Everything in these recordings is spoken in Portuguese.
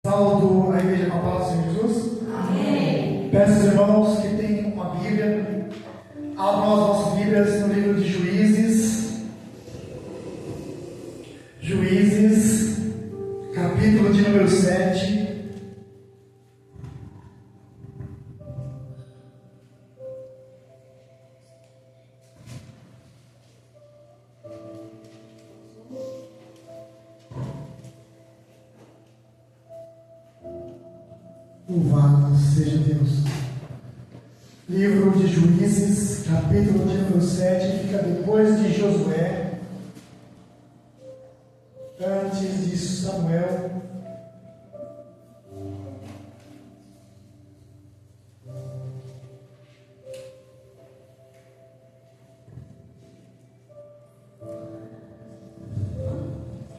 Salve a igreja com a paz do Senhor Jesus. Amém. Peço aos irmãos que têm uma Bíblia, abram as nossas Bíblias no livro de Juízes. Juízes, capítulo de número 7. Louvado seja Deus. Livro de Juízes, capítulo de número 7, fica depois de Josué, antes de Samuel.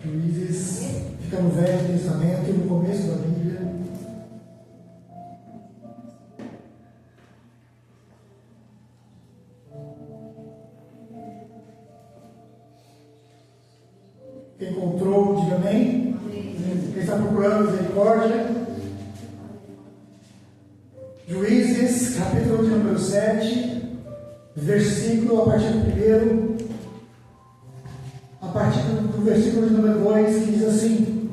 Juízes fica no Velho Testamento, no começo da Bíblia. Quem encontrou, diga amém. Quem está procurando misericórdia. Juízes, capítulo de número 7, versículo a partir do primeiro, a partir do versículo de número 2, que diz assim: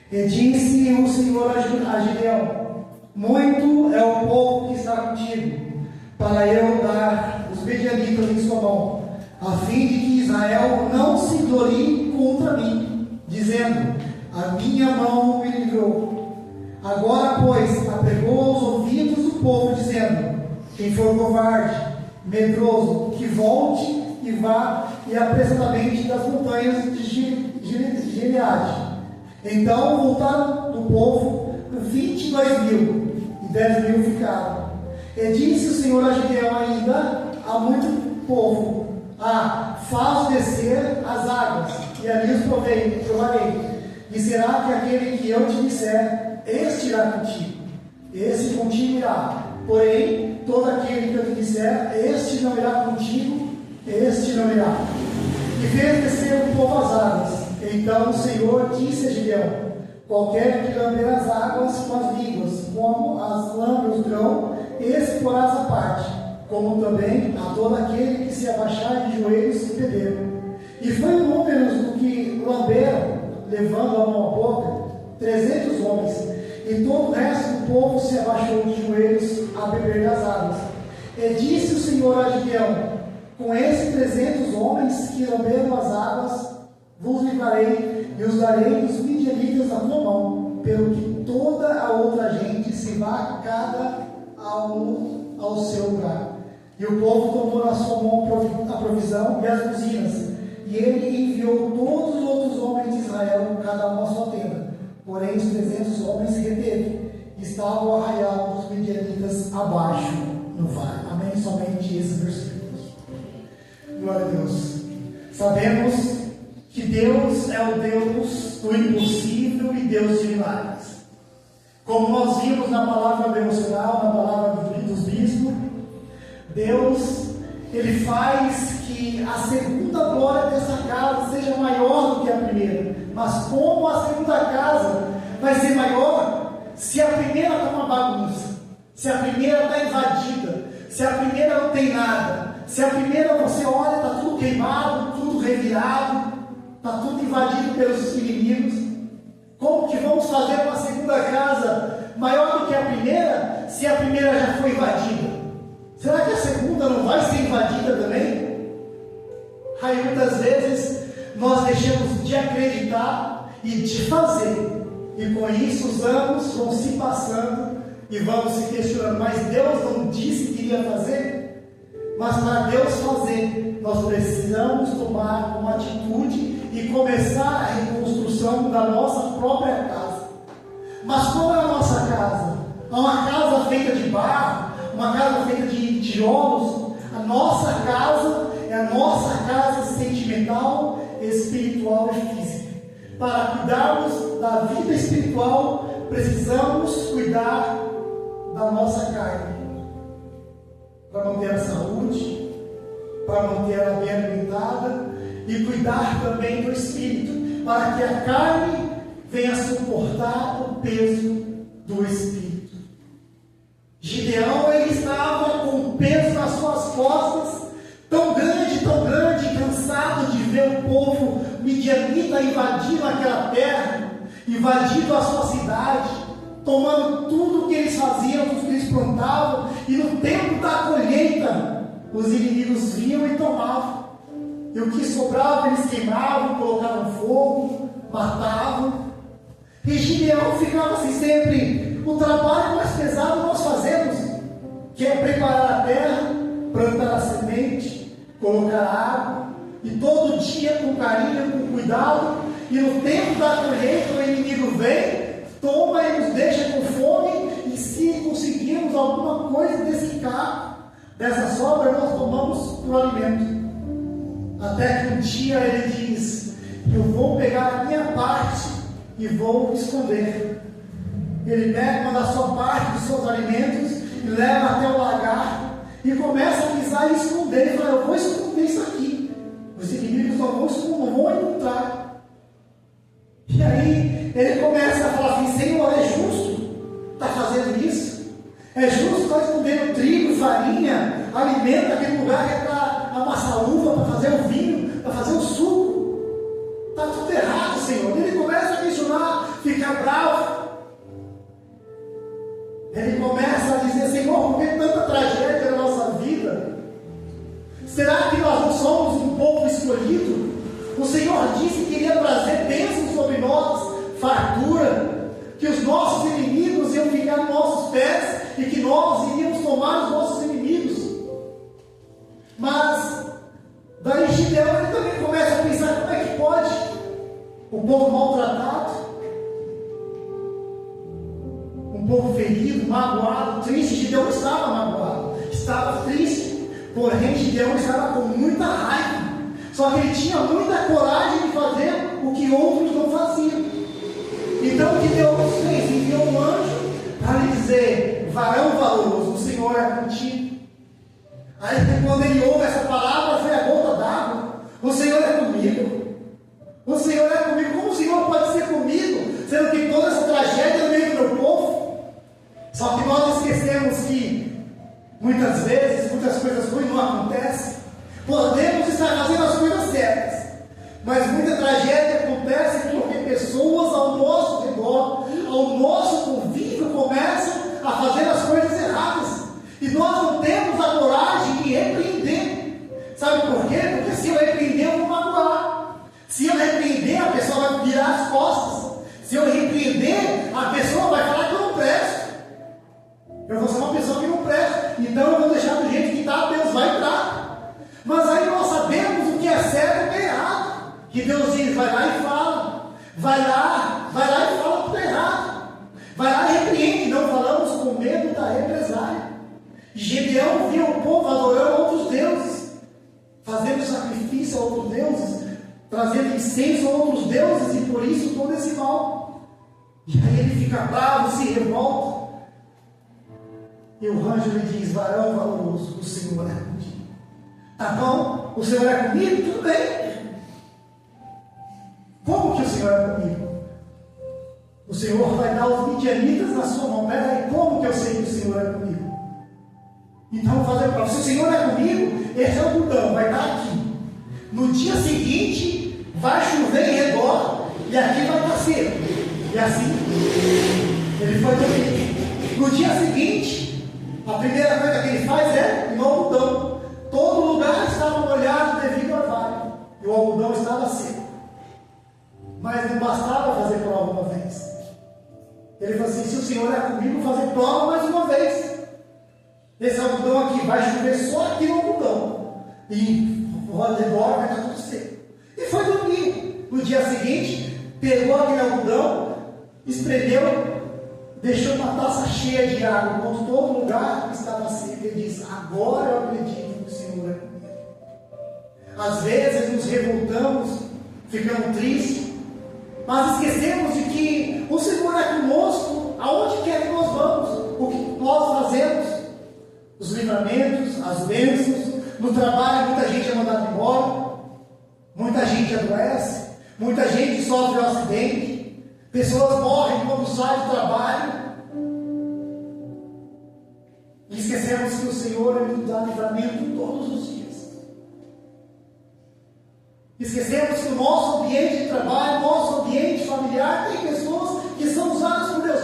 E disse o Senhor a Gideão: Muito é o povo que está contigo, para eu dar os medianitas em sua mão, a fim de que Israel não se glorie contra mim, dizendo: A minha mão me livrou. Agora, pois, apregou aos ouvidos do povo, dizendo: Quem for covarde, medroso, que volte e vá e apressadamente das montanhas de Gileade. Então voltaram do povo 22.000, e 10.000 ficaram. E disse o Senhor a Gideão ainda a muito povo: faz descer as águas, e ali os provarei. E será que aquele que eu te disser, este irá contigo, esse contigo irá. Porém, todo aquele que eu te disser, este não irá contigo, este não irá. E fez descer o povo as águas. Então o Senhor disse a Gideão: Qualquer que lamber as águas com as línguas, como as lambe o grão, esse porás à parte, como também a todo aquele que se abaixar de joelhos e beber. E foi o número do que lamberam, levando a mão à boca, 300 homens, e todo o resto do povo se abaixou de joelhos a beber das águas. E disse o Senhor a Gideão: Com esses 300 homens que lamberam as águas, vos livrarei e os darei dos midianitas na tua mão, pelo que toda a outra gente se vá cada ao seu lugar. E o povo tomou na sua mão a provisão e as buzinas, e ele enviou todos os outros homens de Israel, cada um à sua tenda. Porém os 300 homens reteve, e estavam ao arraial dos midianitas abaixo no vale. Amém? Somente esses versículos. Glória a Deus. Sabemos que Deus é o Deus do impossível e Deus de milagres. Como nós vimos na palavra devocional, na palavra dos bispos, Deus, Ele faz que a segunda glória dessa casa seja maior do que a primeira. Mas como a segunda casa vai ser maior se a primeira está uma bagunça, se a primeira está invadida, se a primeira não tem nada, se a primeira você olha, está tudo queimado, tudo revirado, está tudo invadido pelos inimigos. Como que vamos fazer uma segunda casa maior do que a primeira, se a primeira já foi invadida? Será que a segunda não vai ser invadida também? Aí muitas vezes nós deixamos de acreditar e de fazer, e com isso os anos vão se passando e vamos se questionando: mas Deus não disse que iria fazer? Mas para Deus fazer, nós precisamos tomar uma atitude e começar a reconstrução da nossa própria casa. Mas como é a nossa casa? É uma casa feita de barro, uma casa feita de tijolos. A nossa casa é a nossa casa sentimental, espiritual e física. Para cuidarmos da vida espiritual, precisamos cuidar da nossa carne, para manter a saúde, para manter ela bem alimentada, e cuidar também do espírito, para que a carne venha suportar o peso do Espírito. Gideão, ele estava com o peso nas suas costas, tão grande, cansado de ver o povo midianita invadindo aquela terra, invadindo a sua cidade, tomando tudo que eles faziam, tudo que eles plantavam, e no tempo da colheita, os inimigos vinham e tomavam. E o que sobrava, eles queimavam, colocavam fogo, matavam. E Gideão ficava assim sempre: o trabalho mais pesado nós fazemos, que é preparar a terra, plantar a semente, colocar água, e todo dia com carinho, com cuidado, e no tempo da colheita o inimigo vem, toma e nos deixa com fome, e se conseguirmos alguma coisa desse encargo, dessa sobra, nós tomamos por alimento. Até que um dia ele diz: eu vou pegar a minha parte e vou esconder. Ele pega uma da sua parte, dos seus alimentos, e leva até o lagar, e começa a pisar e esconder. Ele fala: eu vou esconder isso aqui, os inimigos não vão encontrar. E aí ele começa a falar assim: Senhor, é justo estar fazendo isso? É justo estar escondendo trigo, farinha, alimento, aquele lugar que é para amassar uva, para fazer o vinho, para fazer o suco? Está tudo errado, Senhor. Ele começa a questionar, fica bravo. Ele começa a dizer: Senhor, por que tanta tragédia na nossa vida? Será que nós não somos um povo escolhido? O Senhor disse que iria trazer bênçãos sobre nós, fartura, que os nossos inimigos iam ficar nos nossos pés e que nós iríamos tomar os nossos inimigos. Mas daí Gideão, ele também começa a pensar: como é que pode? O povo maltratado, um povo ferido, magoado, triste. Gideão estava magoado, estava triste, porém Gideão estava com muita raiva. Só que ele tinha muita coragem de fazer o que outros não faziam. Então o que Deus fez? Enviou um anjo para lhe dizer: varão valoroso, o Senhor é contigo. Aí quando ele ouve essa palavra, foi a gota d'água: o Senhor é comigo. O Senhor é comigo. Como o Senhor pode ser comigo, sendo que toda essa tragédia é no meio do meu povo? Só que nós esquecemos que muitas vezes, muitas coisas ruins não acontecem. Podemos estar fazendo as coisas certas, mas muita tragédia acontece porque pessoas ao nosso redor, ao nosso convívio, começam a fazer as coisas erradas, e nós não temos a coragem de repreender. Sabe por quê? Porque se eu repreender, eu vou magoar. Se eu repreender, a pessoa vai virar as costas. Se eu repreender, a pessoa vai falar que eu não presto. Eu vou ser uma pessoa que não presta, então eu vou deixar do jeito que está, Deus vai entrar. Mas aí nós sabemos o que é certo e o que é errado. Que Deus diz: vai lá e fala. Vai lá e fala o que está errado. Vai lá e repreende. Não falamos com medo da represália. Gideão via o povo adorando outros deuses, fazendo sacrifício a outros deuses, trazendo incenso a outros deuses, e por isso todo esse mal. E aí ele fica bravo, se revolta. E o anjo lhe diz: varão valoroso, o Senhor é contigo. Tá bom? O Senhor é comigo? Tudo bem. Como que o Senhor é comigo? O Senhor vai dar os midianitas na sua mão. Peraí, como que eu sei que o Senhor é comigo? Então vou fazer para você: se o Senhor é comigo, esse algodão vai estar aqui. No dia seguinte, vai chover em redor, e aqui vai estar seco. E assim, ele foi dormir. No dia seguinte, a primeira coisa que ele faz é no algodão. Todo lugar estava molhado devido à vaga, e o algodão estava seco. Mas não bastava fazer prova uma vez. Ele falou assim: se o Senhor é comigo, vou fazer prova mais uma vez. Esse algodão aqui vai chover só aqui no algodão, e o redor vai estar tudo seco. E foi dormir. No dia seguinte, pegou aquele algodão, espremeu, deixou uma taça cheia de água, enquanto todo lugar estava seco. Ele diz: agora eu acredito que o Senhor é comigo. Às vezes nos revoltamos, ficamos tristes, mas esquecemos de que o Senhor é conosco aonde quer que nós vamos. O que nós fazemos, os livramentos, as bênçãos. No trabalho, muita gente é mandada embora, muita gente adoece, muita gente sofre um acidente. Pessoas morrem quando saem do trabalho. E esquecemos que o Senhor nos dá livramento todos os dias. Esquecemos que o nosso ambiente de trabalho, nosso ambiente familiar, tem pessoas que são usadas por Deus.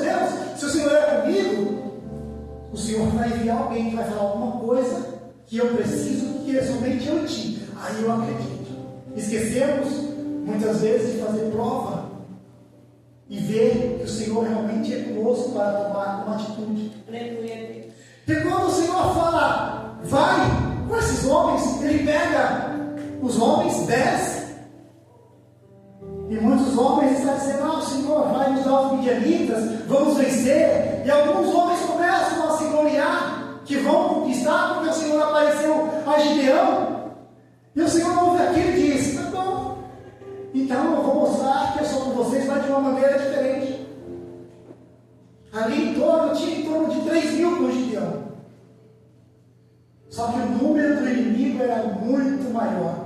Se o Senhor é comigo, o Senhor vai enviar alguém que vai falar alguma coisa que eu preciso, que somente eu tive. Aí eu acredito. Esquecemos, muitas vezes, de fazer prova e ver que o Senhor realmente é conosco para tomar uma atitude. Aleluia. Porque quando o Senhor fala, vai com esses homens, Ele pega os homens, 10, e muitos homens estão dizendo, o Senhor vai nos dar os midianitas, vamos vencer, e alguns homens começam a se gloriar, que vão conquistar, porque o Senhor apareceu a Gideão, e o Senhor ouve aquilo e diz, tá bom, então eu vou mostrar que eu sou com vocês, mas de uma maneira diferente. Ali tinha em torno de 3.000 com Gideão, só que o número do inimigo era muito maior.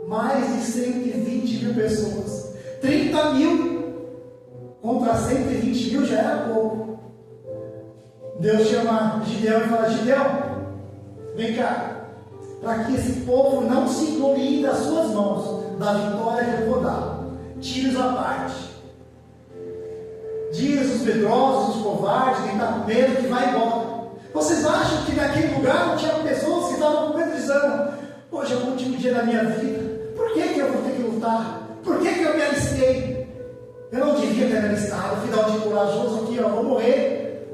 Mais de 120 mil pessoas. 30 mil contra 120 mil já era pouco. Deus chama Gideão e fala, Gideão, vem cá, para que esse povo não se glorie das suas mãos, da vitória que eu vou dar. Tire-os à parte. Diz os medrosos, os covardes, quem está com medo, que vai embora. Vocês acham que naquele lugar não tinha pessoas que estavam com medo, dizendo, hoje é o último dia da minha vida, por que eu vou ter que lutar? Por que eu me alistei? Eu não devia ter me alistado, fui dar um de corajoso aqui, vou morrer.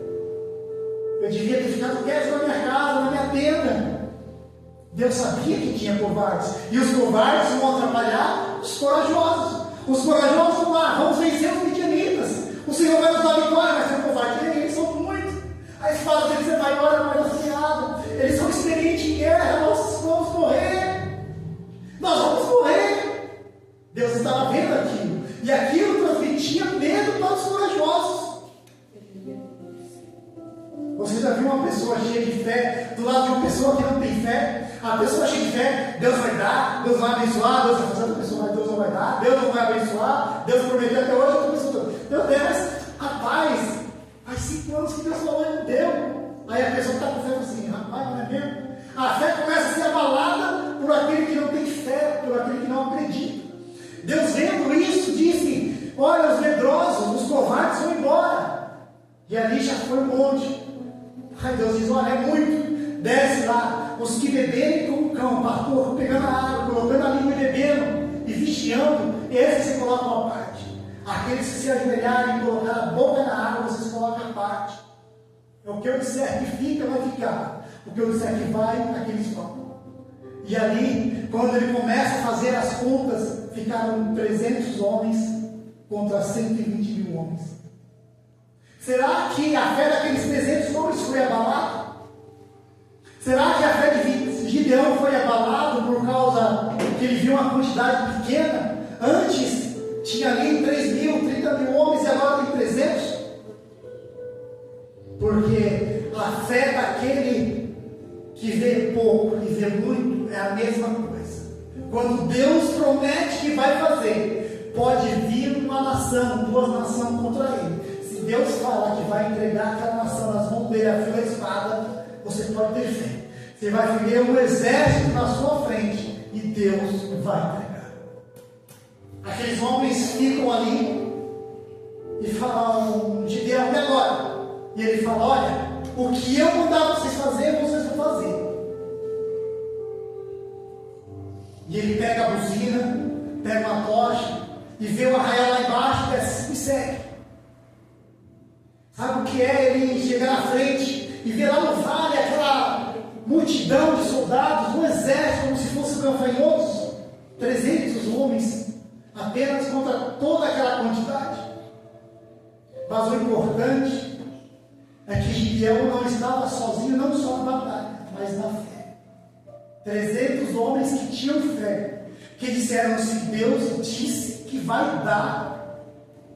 Eu devia ter ficado quieto na minha casa, na minha tenda. Deus sabia que tinha covardes, e os covardes vão atrapalhar os corajosos. Os corajosos vão lá, vamos vencer os midianitas. O Senhor vai nos dar vitória, mas o covarde, eles são muitos. A espada deles é maior, é mais afiada. Eles são experientes em guerra, nós vamos morrer. Nós vamos morrer. Deus estava vendo aquilo. E aquilo transmitia medo para os corajosos. Você já viu uma pessoa cheia de fé do lado de uma pessoa que não tem fé? A pessoa cheia de fé, Deus vai dar, Deus vai abençoar, Deus vai fazer, a pessoa, Deus não vai dar, Deus não vai abençoar, Deus prometeu até hoje, a pessoa, meu Deus, rapaz, faz 5 anos que Deus falou e não deu. Aí a pessoa está com fé assim, rapaz, não é mesmo? A fé começa a ser abalada por aquele que não tem fé, por aquele que não acredita. Deus vendo isso, disse, olha, os medrosos, os covardes vão embora. E ali já foi um monte. Aí Deus diz, olha, é muito, desce lá, os que beberem como cão, pastor, pegando a água, colocando a língua e bebendo, e vigiando, esses você coloca uma parte. Aqueles que se ajoelharem e colocar a boca na água, vocês colocam a parte. O que eu disser que fica, vai ficar. O que eu disser que vai, aqueles vão. E ali, quando ele começa a fazer as contas, ficaram 300 homens contra 120 mil homens. Será que a fé daqueles 300 homens foi abalada? Será que a fé de Gideão foi abalada por causa que ele viu uma quantidade pequena? Antes tinha ali 3.000, 30 mil homens e agora tem 300? Porque a fé daquele que vê pouco e vê muito é a mesma coisa. Quando Deus promete que vai fazer, pode vir uma nação, 2 nações contra ele. Se Deus fala que vai entregar aquela nação nas mãos dele, a fio da espada, você pode ter fé. Você vai ver um exército na sua frente e Deus vai entregar. Aqueles homens ficam ali e falam, Gideão, e agora? E ele fala, olha, o que eu mandar vocês fazer, vocês vão fazer. E ele pega a buzina, pega uma tocha e vê o arraial lá embaixo, desce e segue. Sabe o que é ele chegar na frente e ver lá no vale aquela multidão de soldados, um exército, como se fossem gafanhotos, 300 homens, apenas contra toda aquela quantidade. Mas o importante é que Gideão não estava sozinho, não só na batalha, mas na fé. 300 homens que tinham fé, que disseram, se Deus disse que vai dar,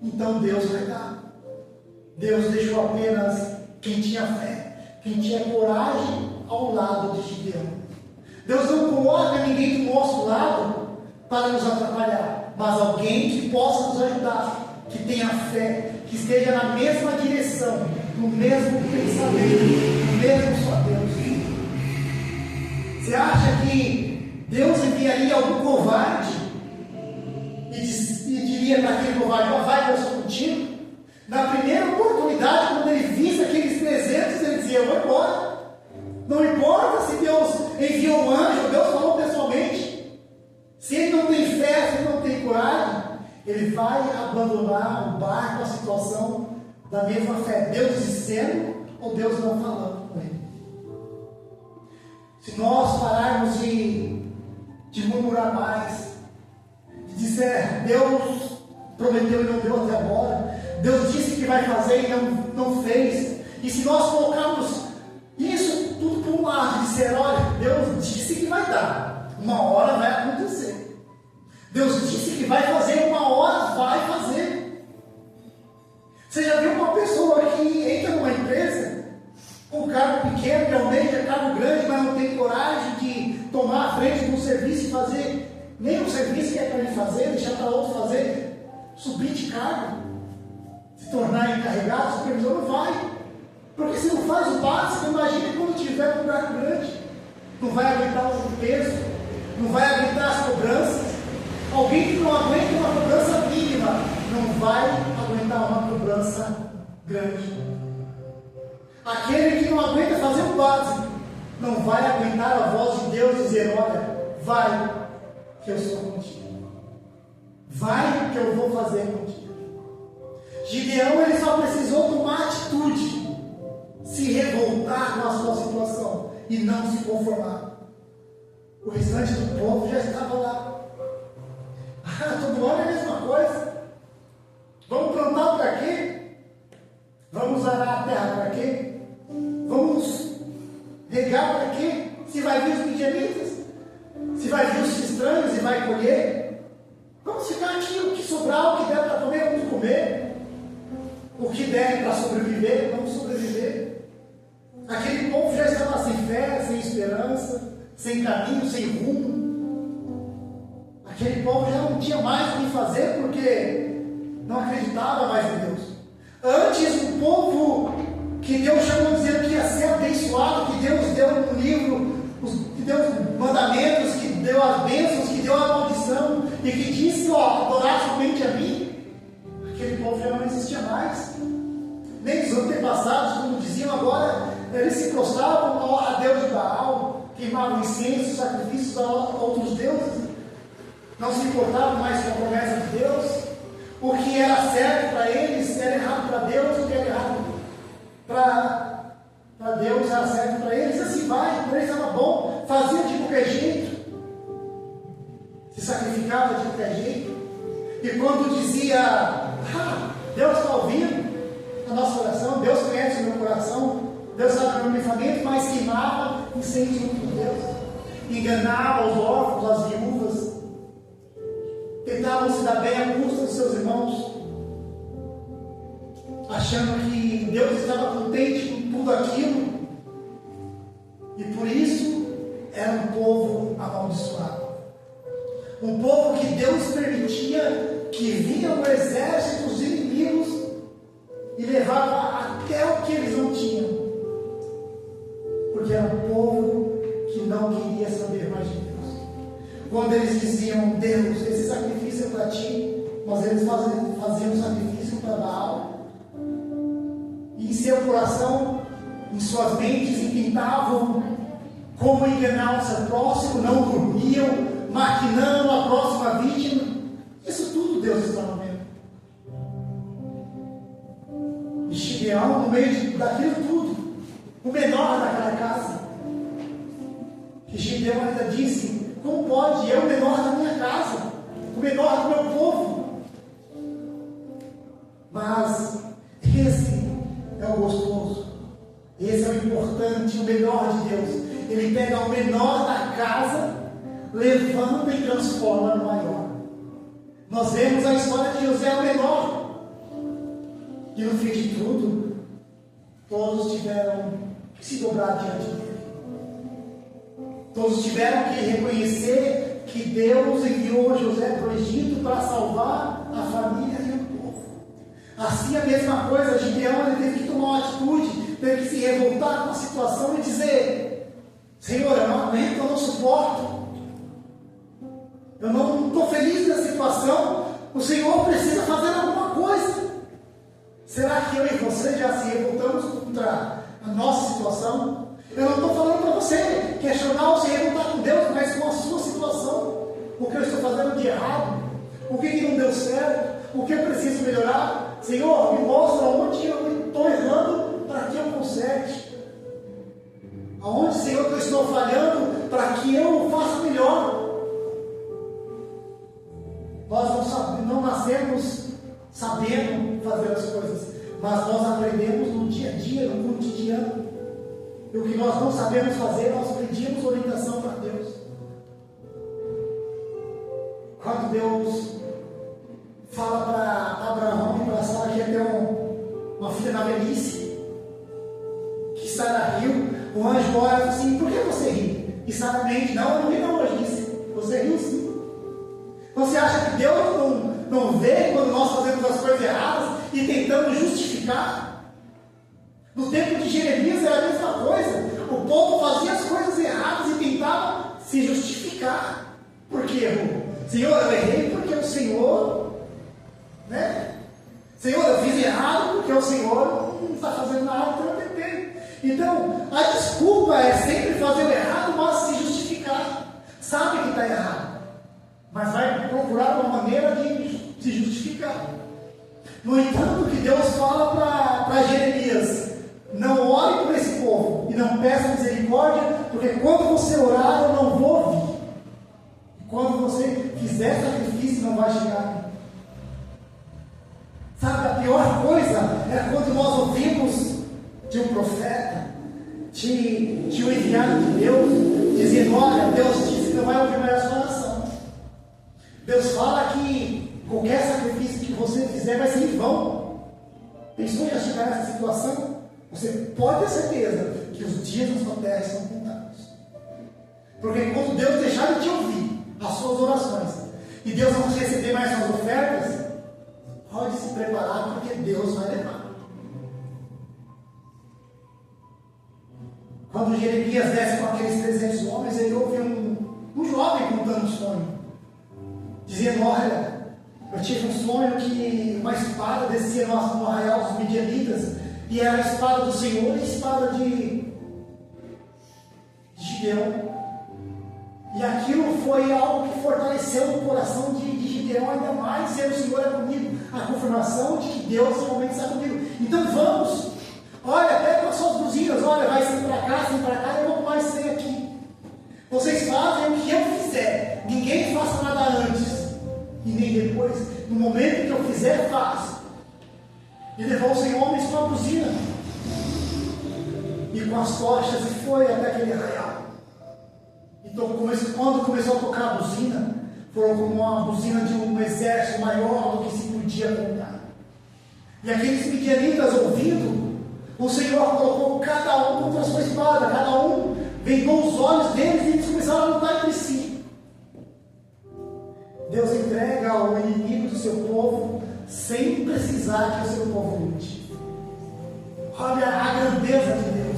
então Deus vai dar. Deus deixou apenas quem tinha fé, quem tinha coragem ao lado de Gideão. Deus não coloca ninguém do nosso lado para nos atrapalhar, mas alguém que possa nos ajudar. que tenha fé, que esteja na mesma direção, no mesmo pensamento, no mesmo só Deus. Você acha que Deus enviaria algum covarde e diria para aquele covarde: ó, vai, eu sou contigo? Na primeira oportunidade, quando ele visse aqueles 300, ele dizia: eu vou embora. Não importa se Deus enviou um anjo, Deus falou pessoalmente. Se ele não tem fé, se ele não tem coragem, ele vai abandonar o barco, a situação, da mesma fé. Deus dizendo ou Deus não falando com ele. Se nós pararmos de murmurar mais, de dizer: Deus prometeu e não deu até agora, Deus disse que vai fazer e não fez, e se nós colocarmos isso tudo por um lado, dizer: olha, Deus disse que vai dar, uma hora vai acontecer. Deus disse que vai fazer, uma hora vai fazer. Você já viu uma pessoa que entra numa empresa com cargo pequeno, que almeja cargo grande, mas não tem coragem de tomar a frente de um serviço e fazer nem o serviço que é para ele fazer, deixar para outro fazer, subir de cargo, se tornar encarregado, supervisor? Não vai. Porque se não faz o básico, imagina quando tiver um cargo grande. Não vai aguentar o peso, não vai aguentar as cobranças. Alguém que não aguenta uma cobrança mínima, não vai aguentar uma cobrança grande. Aquele que não aguenta fazer o básico, não vai aguentar a voz de Deus dizer: olha, vai, que eu sou contigo. Vai, que eu vou fazer contigo. Gideão, ele só precisou tomar atitude, se revoltar com a sua situação e não se conformar. O restante do povo já estava lá. Todo ano é a mesma coisa. Vamos plantar para quê? Vamos arar a terra para quê? Vamos regar para quê? Se vai vir os midianitas, se vai vir os estranhos e vai colher, vamos ficar aqui. O que sobrar, o que der para comer, vamos comer. O que der para sobreviver, vamos sobreviver. Aquele povo já estava sem fé, sem esperança, sem caminho, sem rumo. Aquele povo já não tinha mais o que fazer porque não acreditava mais em Deus. Antes, o povo que Deus chamou dizendo que ia ser abençoado, que Deus deu no livro, que deu os mandamentos, que deu as bênçãos, que deu a maldição, e que disse: ó, adorar somente a mim. Aquele povo já não existia mais. Nem os antepassados, como diziam agora, eles se prostravam a Deus de Baal, queimavam incenso, sacrifícios a outros deuses. Não se importavam mais com a promessa de Deus. O que era certo para eles era errado para Deus, o que era errado para Deus era certo para eles. Assim vai, para eles estava bom, fazia de qualquer jeito, se sacrificava de qualquer jeito. E quando dizia: Deus está ouvindo a nossa oração, Deus conhece o meu coração, Deus sabe o meu pensamento, mas queimava incenso junto com Deus, enganava os órfãos, as viúvas, tentavam se dar bem à custa dos seus irmãos, achando que Deus estava contente com tudo aquilo, e por isso era um povo amaldiçoado, um povo que Deus permitia que vinha o exército dos inimigos e levava até o que eles não tinham, porque era um povo que não queria saber mais de Deus. Quando eles diziam: Deus, esse sacrifício é para ti, mas eles faziam sacrifício para Baal, e em seu coração, em suas mentes, inventavam como enganar o seu próximo, não dormiam, maquinando a próxima vítima. Isso tudo Deus estava vendo. E Gideão, no meio daquilo tudo, o menor daquela casa, que Gideão ainda disse: como pode? Eu, o menor da minha casa, o menor do meu povo. Mas esse é o gostoso, esse é o importante, o melhor de Deus. Ele pega o menor da casa, levanta e transforma no maior. Nós vemos a história de José, o menor, e no fim de tudo, todos tiveram que se dobrar diante dele. Todos tiveram que reconhecer que Deus enviou José para o Egito para salvar a família e o povo. Assim a mesma coisa, Gideão ele teve que tomar uma atitude, teve que se revoltar com a situação e dizer: Senhor, eu não aguento, eu não suporto, eu não estou feliz nessa situação, o Senhor precisa fazer alguma coisa. Será que eu e você já se revoltamos contra a nossa situação? Eu não estou falando para você questionar ou se revoltar com Deus, mas com a sua situação. O que eu estou fazendo de errado? O que não deu certo? O que eu preciso melhorar? Senhor, me mostra onde eu estou errando para que eu conserte. Aonde, Senhor, que eu estou falhando para que eu faça melhor. Nós não nascemos sabendo fazer as coisas, mas nós aprendemos no dia a dia, no cotidiano. E o que nós não sabemos fazer, nós pedimos orientação para Deus. Quando Deus fala para Abraão e para Sara que ia ter uma filha na velhice, que Sara riu, o anjo olha e fala assim: por que você ri? E Sara mente: não, eu não ri não, hoje disse. Você riu sim. Você acha que Deus não vê quando nós fazemos as coisas erradas e tentamos justificar? No tempo de Jeremias era a mesma coisa. O povo fazia as coisas erradas e tentava se justificar. Por que errou? Senhor, eu errei porque o Senhor, né? Senhor, eu fiz errado porque o Senhor não está fazendo nada, então eu tentei. Então, a desculpa é sempre fazer o errado, mas se justificar. Sabe que está errado, mas vai procurar uma maneira de se justificar. No entanto, o que Deus fala para Jeremias: não ore por esse povo e não peça misericórdia, porque quando você orar, eu não vou ouvir. Quando você fizer sacrifício, não vai chegar. Sabe, a pior coisa é quando nós ouvimos de um profeta, de um enviado de Deus, dizendo: olha, Deus disse que não vai ouvir mais a sua oração. Deus fala que qualquer sacrifício que você fizer vai ser em vão. Pensou em já chegar nessa situação? Você pode ter certeza que os dias na sua terra são contados. Porque quando Deus deixar de te ouvir as suas orações, e Deus não receber mais suas ofertas, pode se preparar, porque Deus vai levar. Quando Jeremias desce com aqueles 300 homens, ele ouve um jovem contando um sonho, dizendo: olha, eu tive um sonho que uma espada descia no arraial dos midianitas, e era a espada do Senhor e a espada de Gideão. E aquilo foi algo que fortaleceu o coração de Gideão ainda mais, ser o Senhor é comigo, a confirmação de que Deus realmente está comigo. Então vamos, olha, pega as suas buzinas, olha, vai ser para cá, eu não vou mais ser aqui. Vocês fazem o que eu fizer, ninguém faça nada antes e nem depois. No momento que eu fizer, faço. E levou os 100 homens com a buzina e com as tochas, e foi até aquele arraial. Então, quando começou a tocar a buzina, foi como uma buzina de um exército maior do que se podia contar. E aqueles midianitas ouvindo, o Senhor colocou cada um contra a sua espada, cada um vendou os olhos deles e eles começaram a lutar entre si. Deus entrega ao inimigo do seu povo sem precisar que o seu povo lute. Olha a grandeza de Deus.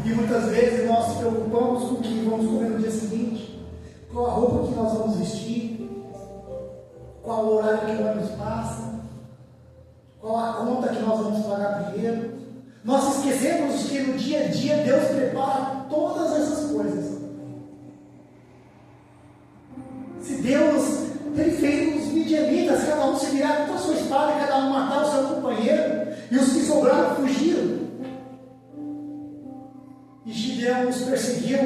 E muitas vezes nós nos preocupamos com o que vamos comer no dia seguinte, qual a roupa que nós vamos vestir, qual o horário que o ônibus passa, qual a conta que nós vamos pagar primeiro. Nós esquecemos que no dia a dia Deus prepara todas essas coisas. Se Deus, Ele fez os midianitas, cada um se virar com a sua espada, cada um matar o seu companheiro, e os que sobraram fugiram. E Gideão os perseguiu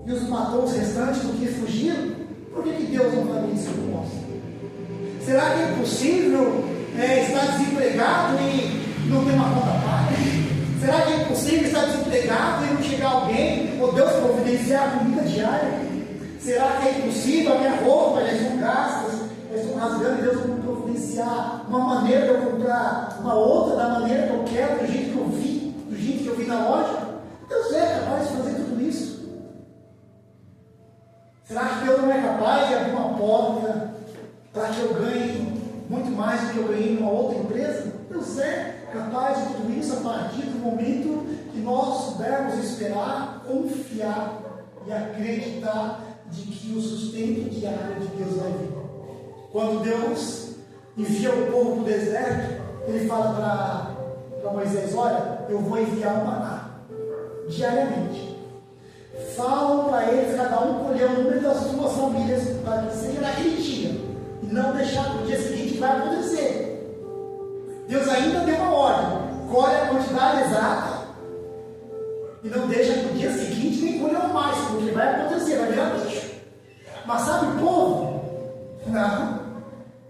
e os matou, os restantes do que fugiram. Por que Deus não faria isso com nós? Será que é possível estar desempregado e não ter uma conta paga? Será que é possível estar desempregado e não chegar alguém, ou Deus providenciar a comida diária? Será que é impossível a minha roupa, elas estão gastas, elas estão rasgando, e Deus não providenciar uma maneira de eu comprar uma outra, da maneira que eu quero, do jeito que eu vi? Do jeito que eu vi na loja? Deus é capaz de fazer tudo isso. Será que Deus não é capaz de abrir uma porta para que eu ganhe muito mais do que eu ganhei numa outra empresa. Deus é capaz de tudo isso a partir do momento que nós soubermos esperar, confiar e acreditar de que o sustento diário de Deus vai vir. Quando Deus envia o povo para o deserto, Ele fala para Moisés: olha, eu vou enviar o maná diariamente. Falam para eles, cada um colher o número das suas famílias, para que seja naquele dia, e não deixar para o dia seguinte que vai acontecer. Deus ainda deu uma ordem: colhe a quantidade exata e não deixa para o dia seguinte nem colher mais, porque vai acontecer, vai virar bicho. Mas sabe o povo? Não,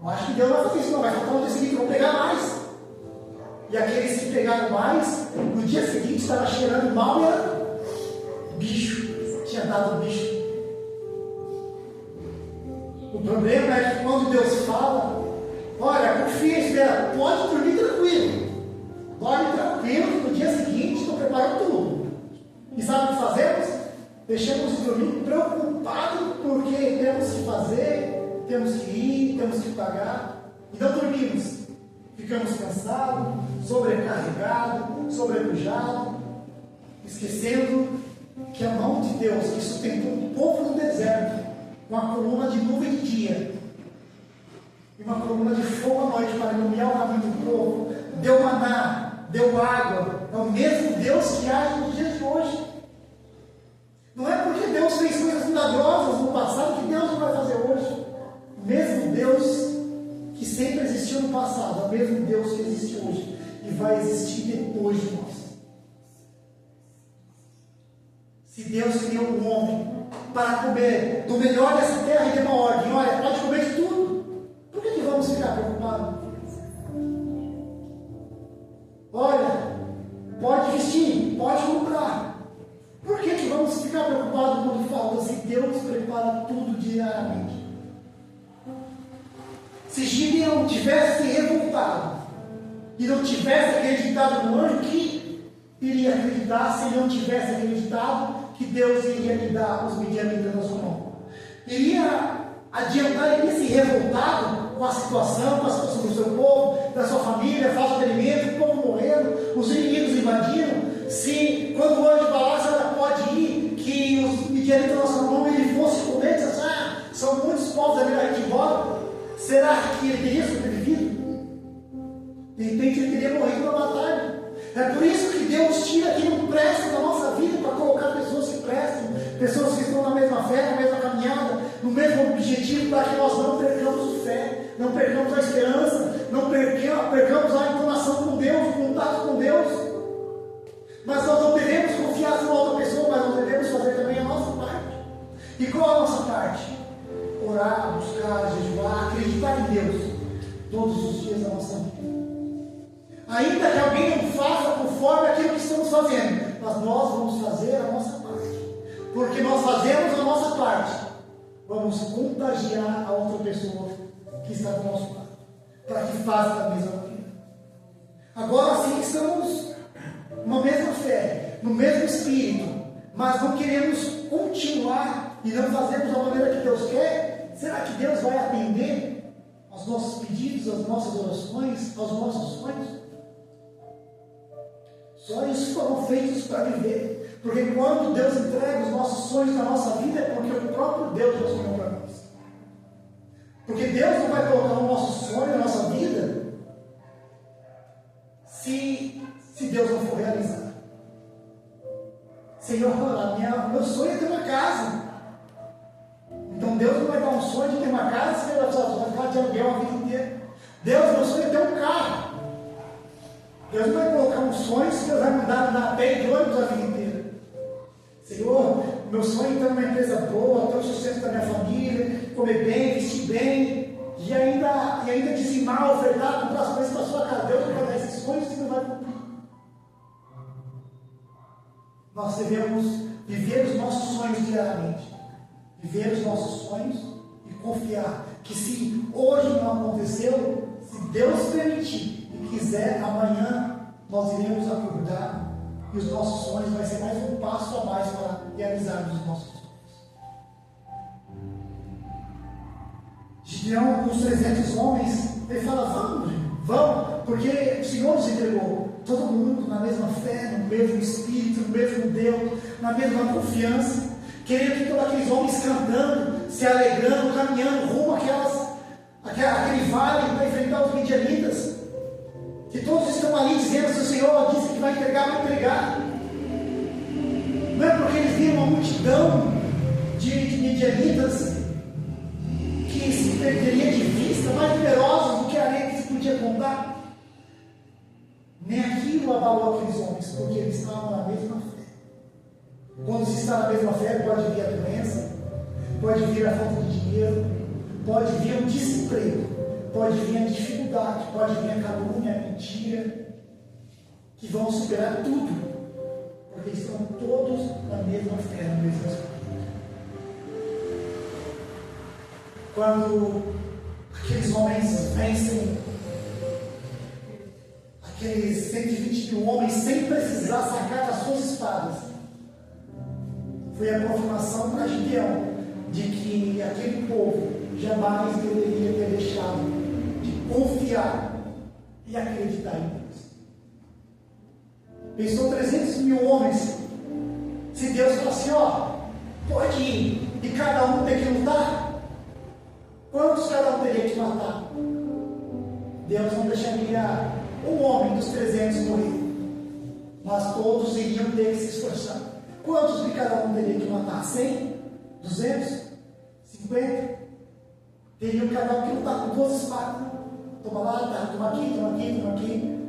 eu acho que Deus vai fazer isso, não vai faltar no dia seguinte, vão pegar mais. E aqueles que pegaram mais, no dia seguinte estava cheirando mal e era bicho, tinha dado bicho. O problema é que quando Deus fala: olha, confia, espera, pode dormir tranquilo, dorme tranquilo, que no dia seguinte estou preparando tudo. E sabe o que fazemos? Deixamos de dormir preocupados porque temos que fazer, temos que ir, temos que pagar, e não dormimos. Ficamos cansados, sobrecarregados, sobrepujados, esquecendo que a mão de Deus que sustentou o povo no deserto, com a coluna de nuvem de dia e uma coluna de fogo à noite para iluminar o caminho do povo, deu maná, deu água. É o mesmo Deus que age nos dias de hoje. Não é porque Deus fez coisas milagrosas no passado que Deus não vai fazer hoje. O mesmo Deus que sempre existiu no passado, é o mesmo Deus que existe hoje e vai existir depois de nós. Se Deus criou o homem para comer do melhor dessa terra e deu uma ordem: olha, pode comer de tudo, por que vamos ficar preocupados? Olha, pode vestir, pode comprar, por que vamos ficar preocupados quando falta, se Deus prepara tudo diariamente? Se Gideão tivesse se revoltado e não tivesse acreditado no anjo, que iria acreditar se ele não tivesse acreditado que Deus iria lhe dar os midianitas na sua mão? Iria adiantar ele se revoltado com a situação do seu povo, da sua família, falta de alimento, o povo morrendo, os inimigos invadindo? Se quando o anjo falasse: olha, pode ir, que os midianitas na sua mão, ele fosse comer, disse: são muitos povos ali, a gente volta. Será que ele teria sobrevivido? De repente ele teria morrido na batalha. É por isso que Deus tira aqui um presta da nossa vida para colocar pessoas que prestam, pessoas que estão na mesma fé, na mesma caminhada, no mesmo objetivo, para que nós não percamos a fé, não percamos a esperança, não percamos a inclinação com Deus, o contato com Deus. Mas nós não devemos confiar em outra pessoa, mas nós devemos fazer também a nossa parte. E qual a nossa parte? Orar, buscar, jejuar, acreditar em Deus todos os dias da nossa vida. Ainda que alguém não faça conforme aquilo que estamos fazendo, mas nós vamos fazer a nossa parte. Porque nós fazemos a nossa parte, vamos contagiar a outra pessoa que está do nosso lado, para que faça a mesma coisa. Agora sim estamos numa mesma fé, no mesmo espírito, mas não queremos continuar e não fazemos da maneira que Deus quer. Será que Deus vai atender aos nossos pedidos, às nossas orações, aos nossos sonhos? Sonhos foram feitos para viver, porque quando Deus entrega os nossos sonhos na nossa vida, é porque o próprio Deus já sonhou para nós. Porque Deus não vai colocar o nosso sonho na nossa vida se Deus não for realizado. Senhor, meu sonho é ter uma casa. Então Deus não vai dar um sonho de ter uma casa se ele vai ficar de aluguel a vida inteira. Deus, meu sonho é ter um carro. Deus não vai colocar um sonho se Deus vai mandar na pé de ônibus a vida inteira. Senhor, meu sonho é ter uma empresa boa, ter o sucesso da minha família, comer bem, vestir bem, e ainda dizimar, ofertar, comprar as coisas para a sua casa. Deus não vai dar esses sonhos que não vai cumprir. Nós devemos viver os nossos sonhos diariamente. Viver os nossos sonhos e confiar que se hoje não aconteceu, se Deus permitir e quiser, amanhã nós iremos acordar e os nossos sonhos vai ser mais um passo a mais para realizarmos os nossos sonhos. Gideão, com os 300 homens, Ele fala, vamos, vamos, porque o Senhor nos entregou. Todo mundo na mesma fé, no mesmo Espírito, no mesmo Deus, na mesma confiança. Querendo que todos aqueles homens cantando, se alegrando, caminhando rumo àquele vale para enfrentar os midianitas. Que todos estão ali dizendo, se o Senhor disse que vai entregar, vai entregar. Não é porque eles viram uma multidão de midianitas que se perderia de vista, mais numerosos do que a areia que se podia contar. Nem aquilo abalou aqueles homens, porque eles estavam na mesma fé. Quando se está na mesma fé, pode vir a doença, pode vir a falta de dinheiro, pode vir o desemprego, pode vir a dificuldade, pode vir a calúnia, a mentira, que vão superar tudo, porque estão todos na mesma fé, na mesma espírito. Quando aqueles homens vencem aqueles 120 mil homens sem precisar sacar as suas espadas, foi a confirmação para Gideão de que aquele povo jamais deveria ter deixado de confiar e acreditar em Deus. Pensou 300 mil homens. Se Deus falasse, pode ir e cada um tem que lutar, quantos cada um teria que matar? Deus não deixaria um homem dos 300 morrer, mas todos iriam ter que se esforçar. Quantos de cada um teria que matar? 100? 200? 50? Teriam cada um que lutar com 2 espadas. Toma lá, toma aqui, toma aqui, toma aqui.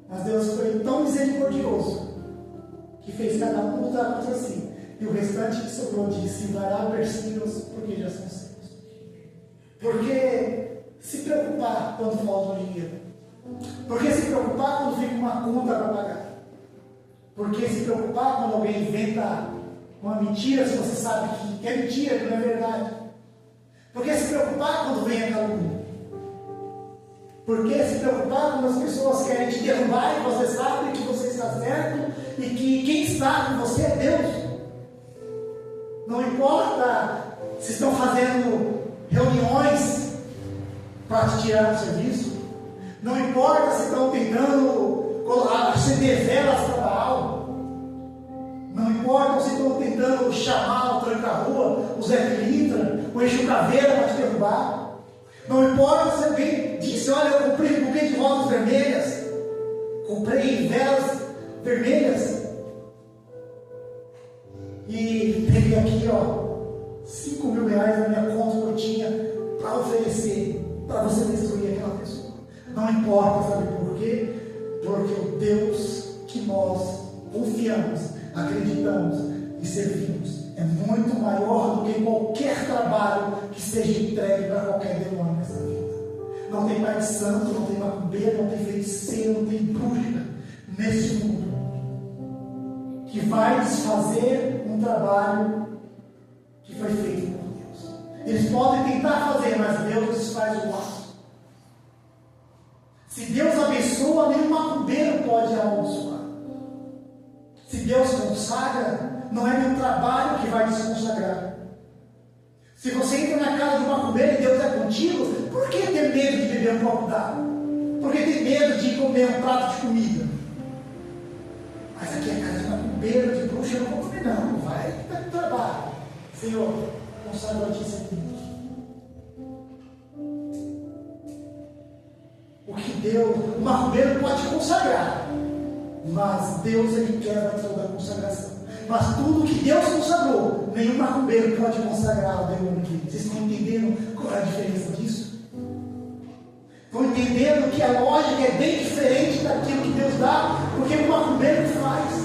Mas Deus foi tão misericordioso que fez cada um lutar contra si. E o restante que sobrou disse: vará persíguilos, porque já são seus. Porque se preocupar quando falta o dinheiro? Porque se preocupar quando fica uma conta para pagar? Porque se preocupar quando alguém inventa uma mentira, se você sabe que é mentira, que não é verdade? Porque se preocupar quando vem a calúnia? Porque se preocupar quando as pessoas querem te derrubar e você sabe que você está certo e que quem está com você é Deus? Não importa se estão fazendo reuniões para te tirar do serviço, não importa se estão tentando acender velas para Baal, não importa se estão tentando chamar o tranca-rua, o Zé Pilintra, o Eixo Caveira para te derrubar, não importa se alguém disse: olha, eu comprei um buquê de rosas vermelhas, comprei velas vermelhas, e peguei aqui, 5 mil reais na minha conta que eu tinha para oferecer, para você destruir aquela pessoa. Não importa, sabe por quê? Porque o Deus que nós confiamos, acreditamos e servimos é muito maior do que qualquer trabalho que seja entregue para qualquer demônio nessa vida. Não tem pai de santo, não tem macumbeiro, não tem feiticeiro, não tem bruxa nesse mundo que vai desfazer um trabalho que foi feito por Deus. Eles podem tentar fazer, mas Deus desfaz o laço. Se Deus abençoa, nenhum macumbeiro pode amaldiçoar. Se Deus consagra, não é nenhum trabalho que vai desconsagrar. Se você entra na casa de um macumbeiro e Deus é contigo, por que ter medo de beber um copo d'água? Por que ter medo de comer um prato de comida? Mas aqui é a casa de macumbeiro, de bruxa, eu não vou comer não, vai dar trabalho. Senhor, consagra a ti sempre. O que Deus, o macumbeiro pode consagrar, mas Deus ele quebra toda a consagração. Mas tudo que Deus consagrou, nenhum macumbeiro pode consagrar ao demônio. Vocês estão entendendo qual é a diferença disso? Estão entendendo que a lógica é bem diferente daquilo que Deus dá, porque o macumbeiro faz.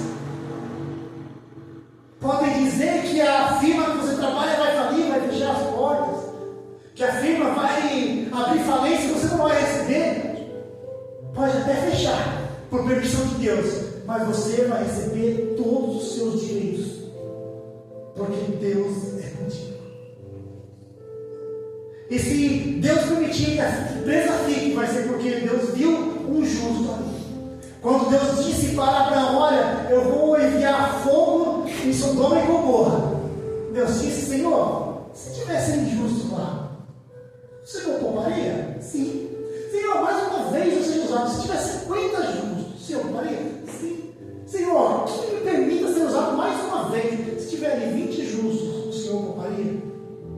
Podem dizer que a firma que você trabalha vai falir, vai fechar as portas, que a firma vai abrir falência e você não vai receber. Pode até fechar, por permissão de Deus, mas você vai receber todos os seus direitos, porque Deus é contigo. E se Deus permitir que a empresa fique, vai ser porque Deus viu um justo ali. Quando Deus disse para Abraão: olha, eu vou enviar fogo em Sodoma e Gomorra, Deus disse: Senhor, se tivesse injusto lá, o Senhor tomaria? Sim. Se Senhor, mais uma vez eu seja usado. Se tiver 50 justos, Senhor, Maria, sim. Senhor, que me permita ser usado mais uma vez. Se tiver ali 20 justos, o Senhor pouparia?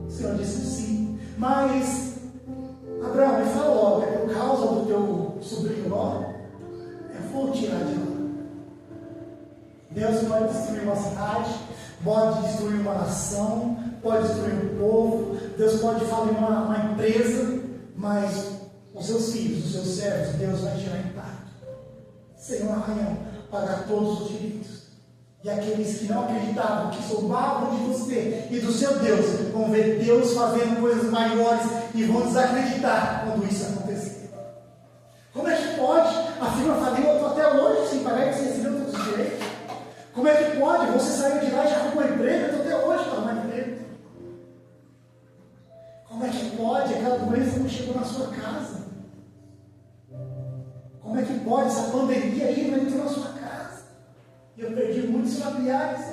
O Senhor disse sim. Mas, Abraão, me fala logo, é por causa do teu sobrinho Ló? Eu vou tirar de lá. Deus pode destruir uma cidade, pode destruir uma nação, pode destruir um povo, Deus pode falir uma empresa, mas os seus filhos, os seus servos, Deus vai tirar intacto. Senhor, arranhão, pagar todos os direitos. E aqueles que não acreditavam, que zombavam de você e do seu Deus, vão ver Deus fazendo coisas maiores e vão desacreditar quando isso acontecer. Como é que pode? A firma faliu, eu estou até hoje sem pagar e você recebeu todos os direitos. Como é que pode? Você saiu de lá e já arrumou emprego, eu estou até hoje para arrumar emprego. Como é que pode? Aquela doença não chegou na sua casa. Como é que pode? Essa pandemia aí não entrou na sua casa. E eu perdi muitos familiares.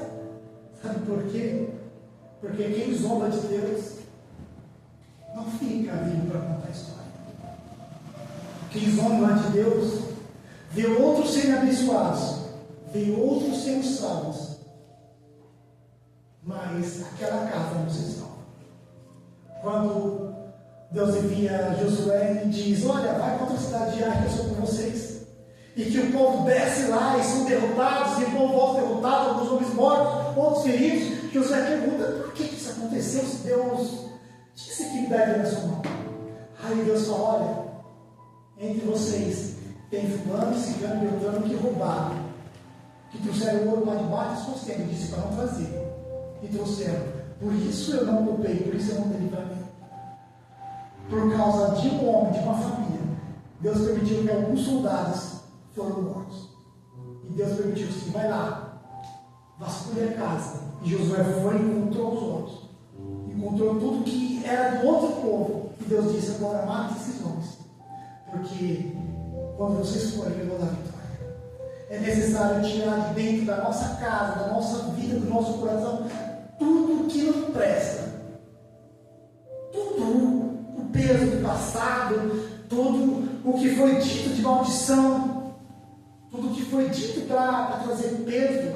Sabe por quê? Porque quem zomba de Deus não fica vivo para contar a história. Quem zomba de Deus vê outros serem abençoados, vê outros serem salvos, mas aquela casa não se salva. Quando Deus envia Josué e diz: olha, vai contra a cidade de Ai, que eu sou com vocês, e que o povo desce lá e são derrotados, e o povo volta derrotado, alguns homens mortos, outros feridos. Josué pergunta: por que isso aconteceu se Deus disse que me daria na sua mão? Aí Deus fala: olha, entre vocês tem fulano, cigano e beltrano que roubaram, que trouxeram o ouro lá de baixo, suas tendas, disse para não trazer, e trouxeram. Por isso eu não poupei, por isso eu não dei livramento. Por causa de um homem, de uma família, Deus permitiu que alguns soldados foram mortos. E Deus permitiu que vai lá, vasculhe a casa. E Josué foi e encontrou os outros. Encontrou tudo que era do outro povo. E Deus disse: agora mate esses homens. Porque quando vocês forem, eu vou dar vitória. É necessário tirar de dentro da nossa casa, da nossa vida, do nosso coração, tudo que não presta. Tudo o peso do passado, tudo o que foi dito de maldição, tudo o que foi dito para trazer peso,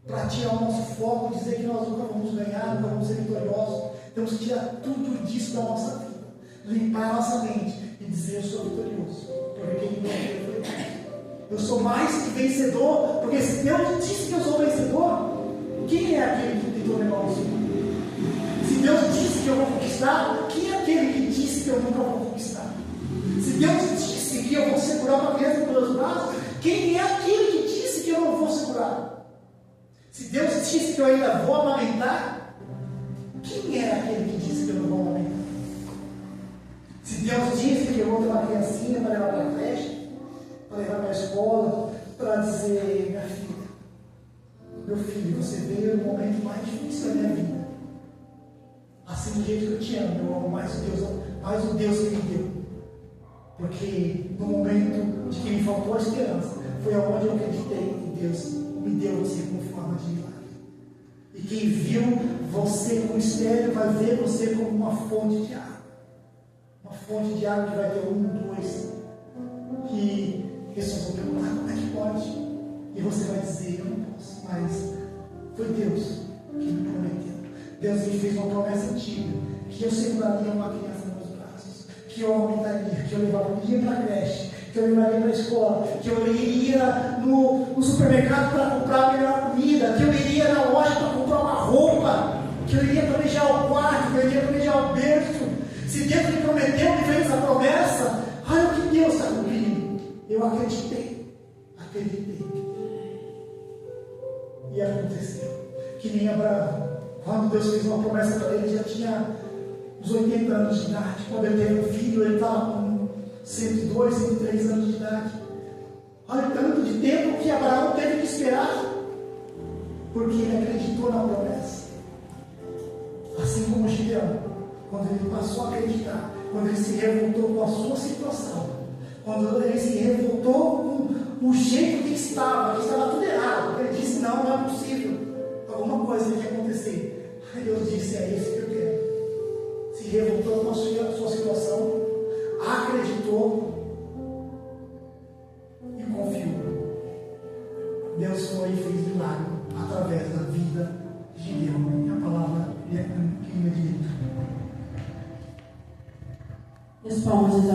para tirar o nosso foco, dizer que nós nunca vamos ganhar, nunca vamos ser vitoriosos. Temos que tirar tudo disso da nossa vida, limpar a nossa mente e dizer: eu sou vitorioso, porque quem me deu foi Deus. Eu sou mais que vencedor, porque se Deus disse que eu sou vencedor, quem é aquele que tentou negar o Senhor? Se Deus disse que eu vou conquistar, quem é aquele que disse que eu nunca vou conquistar? Se Deus disse que eu vou segurar uma criança pelos braços, quem é aquele que disse que eu não vou segurar? Se Deus disse que eu ainda vou amamentar, quem é aquele que disse que eu não vou amamentar? Se Deus disse que eu vou ter uma criancinha para levar para a creche, para levar para a escola, para dizer: minha filha, meu filho, você veio no momento mais difícil da minha vida. Assim, do jeito que eu te amo, eu amo mais o Deus que me deu. Porque no momento de que me faltou a esperança, foi aonde eu acreditei que Deus me deu você como forma de milagre. E quem viu você como mistério vai ver você como uma fonte de água. Uma fonte de água que vai ter 1, 2. Que pessoas vão perguntar: como é que pode? E você vai dizer: eu não posso. Mas foi Deus que me prometeu. Deus me fez uma promessa antiga, que eu seguraria uma criança nos meus braços, que eu aumentaria, que eu levaria para a creche, que eu levaria para a escola, que eu iria no supermercado para comprar a melhor comida, que eu iria na loja para comprar uma roupa, que eu iria planejar o quarto, que eu iria planejar o berço. Se Deus me prometeu, me fez essa promessa, olha o que Deus está cumprindo. Eu acreditei. E aconteceu. Que nem Abraão. Quando Deus fez uma promessa para ele, já tinha uns 80 anos de idade. Quando ele teve um filho, ele estava com 102, 103 anos de idade. Olha o tanto de tempo que Abraão teve que esperar, porque ele acreditou na promessa. Assim como Gideão, quando ele passou a acreditar, quando ele se revoltou com a sua situação, quando ele se revoltou com o jeito que estava tudo errado, ele disse: não é possível, alguma coisa tem que acontecer. Aí Deus disse: é isso que eu quero. Se revoltou com a sua situação, acreditou e confiou. Deus foi e fez milagre através da vida de Gideão. E a palavra é que me diz. As palmas